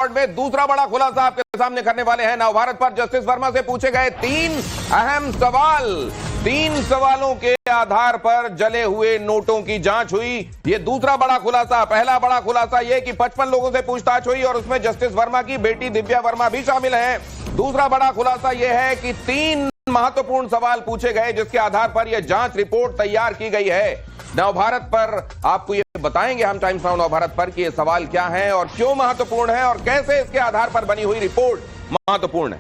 में दूसरा बड़ा खुलासा आपके सामने करने वाले हैं। नवभारत पर जस्टिस वर्मा से पूछे गए 3 अहम सवाल। 3 सवालों के आधार पर जले हुए नोटों की जांच हुई। यह दूसरा बड़ा खुलासा। पहला बड़ा खुलासा यह कि 55 लोगों से पूछताछ हुई और उसमें जस्टिस वर्मा की बेटी दिव्या वर्मा भी शामिल है। दूसरा बड़ा खुलासा यह है कि 3 महत्वपूर्ण सवाल पूछे गए जिसके आधार पर यह जांच रिपोर्ट तैयार की गई है। नवभारत पर आपको ये बताएंगे हम, टाइम्स नाउ नवभारत पर, कि ये सवाल क्या है और क्यों महत्वपूर्ण है और कैसे इसके आधार पर बनी हुई रिपोर्ट महत्वपूर्ण है।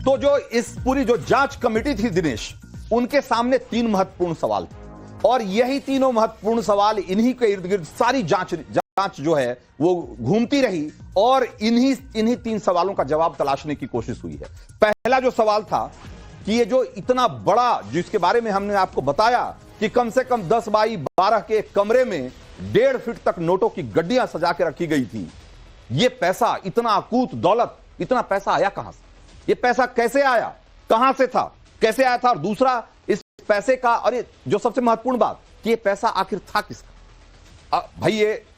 तो जो इस पूरी जो जांच कमेटी थी दिनेश, उनके सामने 3 महत्वपूर्ण सवाल थे और यही तीनों महत्वपूर्ण सवाल, इन्हीं के इर्द गिर्द सारी जांच जो है वो घूमती रही और इन्हीं 3 सवालों का जवाब तलाशने की कोशिश हुई है। पहला जो सवाल था कि ये जो इतना बड़ा, जिसके बारे में हमने आपको बताया कि कम से कम 10 बाई 12 के कमरे में 1.5 फीट तक नोटों की गड्डियां सजा के रखी गई थी। ये पैसा, इतना अकूत दौलत, इतना पैसा आया कहां से? ये पैसा कैसे आया, कहां से था, कैसे आया था? और दूसरा, इस पैसे का, और ये जो सबसे महत्वपूर्ण बात कि ये पैसा आखिर था किसका? भाई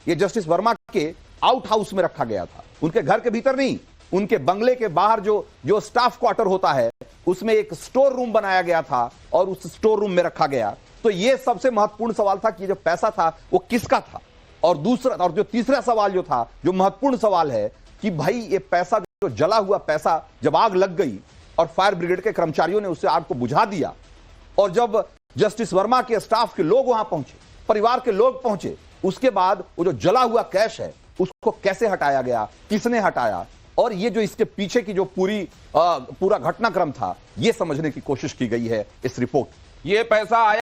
ये जस्टिस वर्मा के आउट हाउस में रखा गया था, उनके घर के भीतर नहीं, उनके बंगले के बाहर जो स्टाफ क्वार्टर होता है उसमें एक स्टोर रूम बनाया गया था और उस स्टोर रूम में रखा गया। तो यह सबसे महत्वपूर्ण सवाल था कि जो पैसा था वो किसका था। और दूसरा, और जो तीसरा सवाल जो था, जो महत्वपूर्ण सवाल है कि भाई ये पैसा, जो जला हुआ पैसा, जब आग लग गई और फायर ब्रिगेड के कर्मचारियों ने उससे आग को बुझा दिया और जब जस्टिस वर्मा के स्टाफ के लोग वहां पहुंचे, परिवार के लोग पहुंचे, उसके बाद वो जो जला हुआ कैश है उसको कैसे हटाया गया, किसने हटाया, और ये जो इसके पीछे की जो पूरा घटनाक्रम था, ये समझने की कोशिश की गई है इस रिपोर्ट। ये पैसा आया